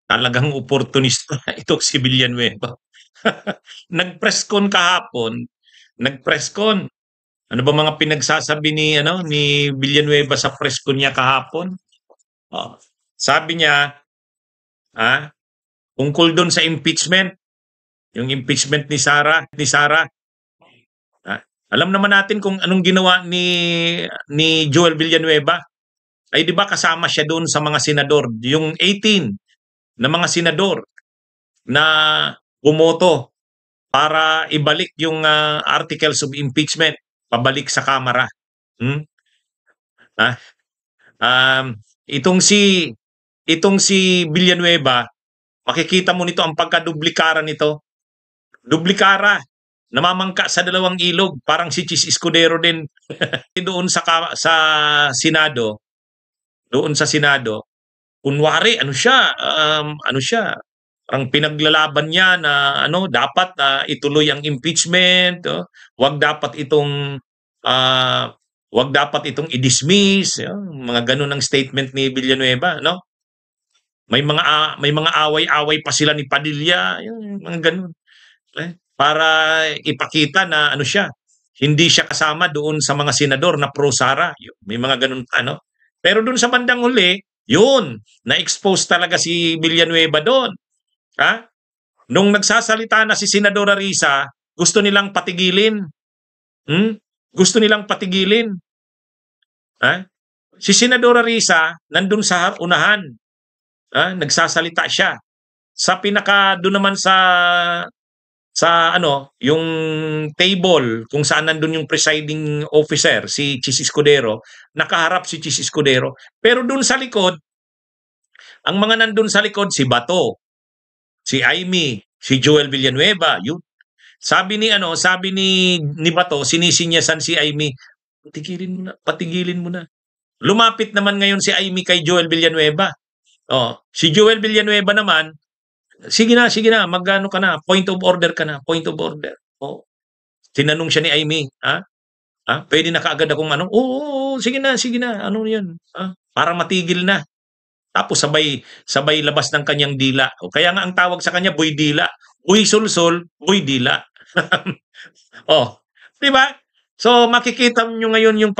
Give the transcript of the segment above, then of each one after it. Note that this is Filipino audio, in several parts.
Talagang oportunista itong si Villanueva. Nag-press con kahapon, nag-press con. Ano ba mga pinagsasabi ni Villanueva sa press con niya kahapon? Oh, sabi niya, ah, tungkol doon sa impeachment, yung impeachment ni Sara. Ah, alam naman natin kung anong ginawa ni Joel Villanueva. Ay 'di ba kasama siya doon sa mga senador, yung 18 na mga senador na bumoto para ibalik yung articles of impeachment pabalik sa Kamara. Hmm? Ah, um, itong si itong si Villanueva, makikita mo nito ang pagkadublikaran nito. Dublikara. Namamangka sa dalawang ilog, parang si Chis Escudero din. Doon doon sa Senado, kunwari ano siya, ang pinaglalaban niya na dapat ituloy ang impeachment, wag dapat itong ah, wag dapat itong i-dismiss, mga ganun ang statement ni Villanueva, no? May mga away-away pa sila ni Padilla, yung mga ganun. Para ipakita na siya, hindi siya kasama doon sa mga senador na pro Sara. May mga ganun Pero doon sa bandang huli, yun, na-expose talaga si Villanueva doon. Ha? Nung nagsasalita na si Senadora Risa, gusto nilang patigilin. Hmm? Gusto nilang patigilin. Ha? Si Senadora Risa, nandun sa unahan. Nagsasalita siya. Doon naman sa yung table kung saan nandun yung presiding officer, si Chis Escudero, nakaharap si Chis Escudero. Pero dun sa likod, ang mga nandun sa likod, si Bato, si Aimee, si Joel Villanueva, yun. Sabi ni Bato, sinisinyasan si Aimee, patigilin mo na. Lumapit naman ngayon si Aimee kay Joel Villanueva. Si Joel Villanueva naman, sige na, magano ka na, point of order ka na, point of order. Tinanong siya ni Aimee, pwede na kaagad akong oo, sige na, ano yun, para matigil na. Tapos sabay labas ng kanyang dila. Kaya nga ang tawag sa kanya, Boy Dila. Uy sulsol, Boy Dila. Oh, 'di ba? So makikita niyo ngayon yung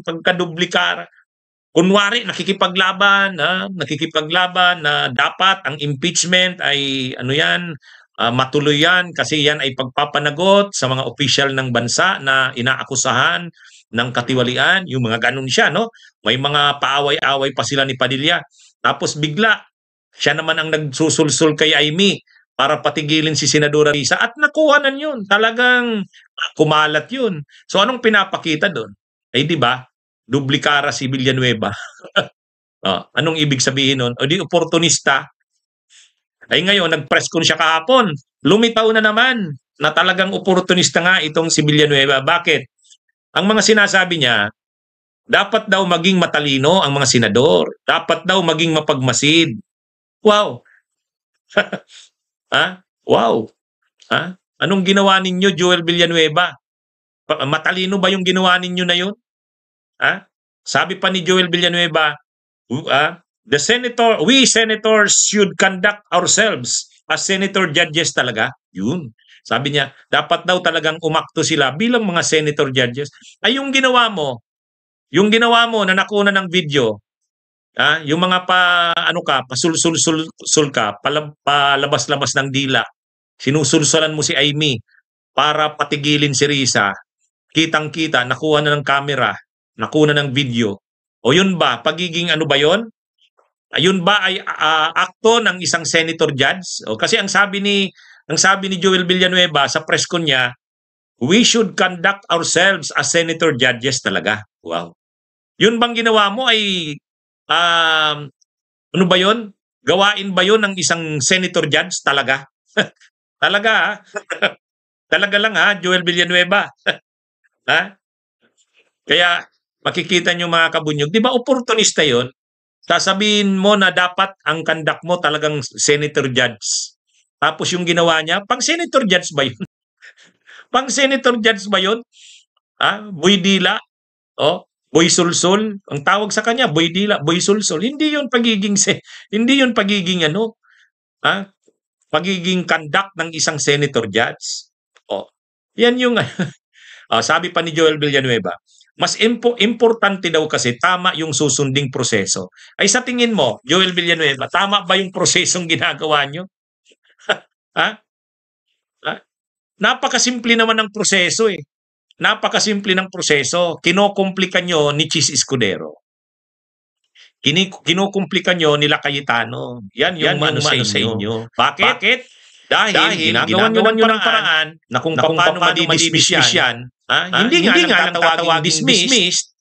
pagkaduplikar. Kunwari nakikipaglaban na dapat ang impeachment ay matuloy yan kasi yan ay pagpapanagot sa mga opisyal ng bansa na inaakusahan ng katiwalian, yung mga ganun siya, no? May mga paaway-away pa sila ni Padilla. Tapos bigla, siya naman ang nagsusulsul kay Aimee para patigilin si Senadora Risa at nakuha na yun. Talagang kumalat yun. So anong pinapakita doon? Eh di ba? Dublikara si Villanueva. Anong ibig sabihin nun? O di oportunista. Ay ngayon, nag-press con siya kahapon. Lumitaw na naman na talagang oportunista nga itong si Villanueva. Bakit? Ang mga sinasabi niya, dapat daw maging matalino ang mga senador. Dapat daw maging mapagmasid. Wow. Wow. Anong ginawa ninyo, Joel Villanueva? Matalino ba yung ginawa ninyo na yun? Sabi pa ni Joel Villanueva, we senators should conduct ourselves as senator judges talaga. Yun. Sabi niya, dapat daw talagang umakto sila bilang mga senator judges. Ay yung ginawa mo na nakuna ng video, yung mga pasulsul ka, palabas-labas ng dila, sinusulsulan mo si Aimee para patigilin si Risa, kitang-kita, nakuha na ng camera, nakuha na ng video. O yun ba, pagiging ba yun? Ayun ba ay akto ng isang senator judge? Kasi ang sabi ni Joel Villanueva sa press con niya, we should conduct ourselves as senator judges talaga. Wow. Yun bang ginawa mo ay ano ba yun? Gawain ba yun ng isang senator judge talaga? Talaga talaga lang Joel Villanueva. Kaya makikita nyo mga kabunyog, di ba opportunista yun? Sasabihin mo na dapat ang conduct mo talagang senator judge. Tapos yung ginawa niya, pang senator judge ba yun? Pang senator judge ba yun? Boy Dila? Boy Sulsol, ang tawag sa kanya Boy Dila, Boy Sulsol. Hindi yun pagiging ano, pagiging conduct ng isang senator judge. Oh, yan yung sabi pa ni Joel Villanueva, mas importante daw kasi tama yung susunding proseso. Ay sa tingin mo, Joel Villanueva, tama ba yung prosesong ginagawa nyo? ha? Ha? Napakasimple naman ng proseso eh. Napakasimple ng proseso. Kinokomplika nyo ni Chis Escudero. Kinukumplika nyo nila Cayetano. Yan yung ano sa inyo. Bakit? Dahil ginagawa nyo ng paraan na kung paano madidismiss yan. Hindi nga lang tatawagin dismissed.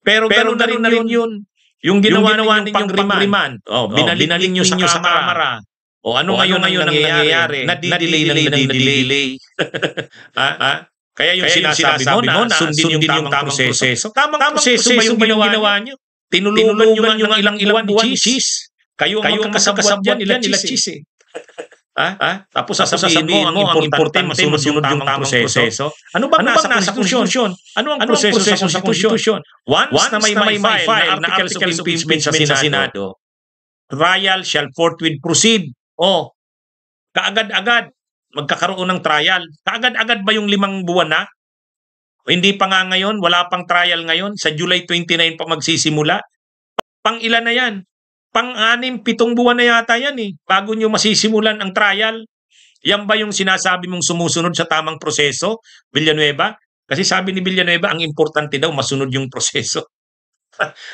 Pero ganoon na rin yun. Yung ginawa ninyong pang-remand. Binalik nyo sa Kamara. Ano ngayon ang nangyayari? Nadidelay. Kaya yung sinasabi mo na sundin yung tamang proseso. Tamang proseso ba yung ginawa nyo? Tinulungan nyo ng ilang buwan ni Chis. Kayo ang kasabwat dyan nila Chis eh. Tapos sasabihin mo ang importante masunod yung tamang proseso. Ano bang nasa konstitusyon? Ano ang proseso sa konstitusyon? Once na may file na articles of impeachment sa Senado, trial shall forthwith proceed. Kaagad-agad magkakaroon ng trial. Kaagad-agad ba yung 5 buwan na? O hindi pa nga ngayon, wala pang trial ngayon, sa July 29 pa magsisimula. Pang ilan na yan? Pang-6, 7 buwan na yata yan eh, bago nyo masisimulan ang trial. Yan ba yung sinasabi mong sumusunod sa tamang proseso, Villanueva? Kasi sabi ni Villanueva, ang importante daw masunod yung proseso.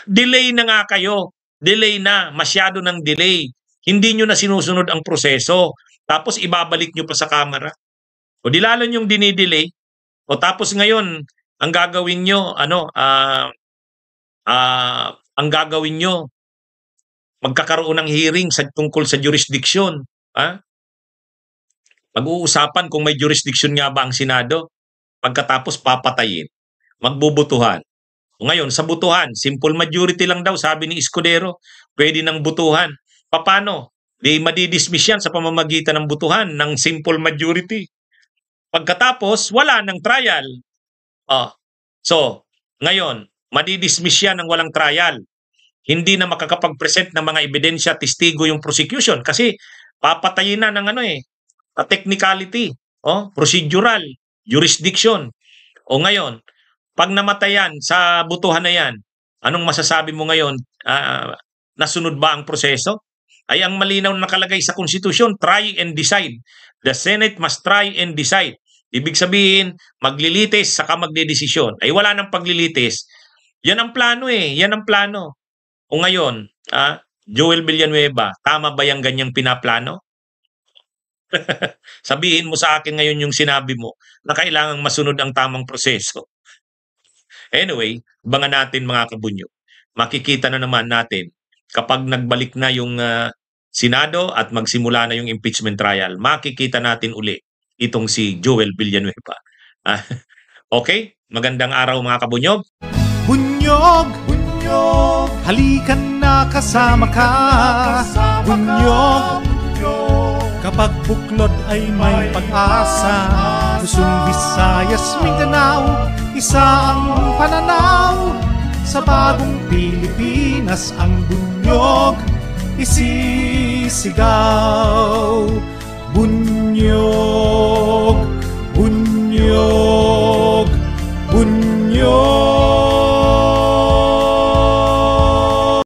Delay na nga kayo. Delay na. Masyado ng delay. Hindi nyo na sinusunod ang proseso. Tapos ibabalik nyo pa sa Kamara. O di lalo nyong dinidelay. O tapos ngayon, ang gagawin nyo, magkakaroon ng hearing tungkol sa jurisdiction. Pag-uusapan kung may jurisdiction nga ba ang Senado. Pagkatapos papatayin. Magbubutuhan. Ngayon, sa butuhan, simple majority lang daw, sabi ni Escudero, pwede ng butuhan. Paano? Di madidismiss yan sa pamamagitan ng butuhan ng simple majority. Pagkatapos, wala ng trial. So, ngayon, madidismiss yan ng walang trial. Hindi na makakapag-present ng mga ebidensya, testigo yung prosecution kasi papatayin na ng technicality, procedural, jurisdiction. O ngayon, pag namatayan sa butuhan na yan, anong masasabi mo ngayon? Nasunod ba ang proseso? Ay ang malinaw na nakalagay sa konstitusyon, try and decide. The Senate must try and decide. Ibig sabihin, maglilitis saka magdedesisyon. Ay wala nang paglilitis. Yan ang plano eh. Yan ang plano. O ngayon, Joel Villanueva, tama ba yung ganyang pinaplano? Sabihin mo sa akin ngayon yung sinabi mo na kailangang masunod ang tamang proseso. Anyway, abangan natin mga kabunyo. Makikita na naman natin kapag nagbalik na yung Senado at magsimula na yung impeachment trial, makikita natin uli itong si Joel Villanueva. Okay? Magandang araw mga kabunyog. Bunyog, bunyog, halikan na kasama ka. Bunyog, kapag buklod ay may pag-asa. Luzon, Visayas, Mindanao, isa ang pananaw. Sa bagong Pilipinas ang bunyog isisigaw. Bunyog, bunyog.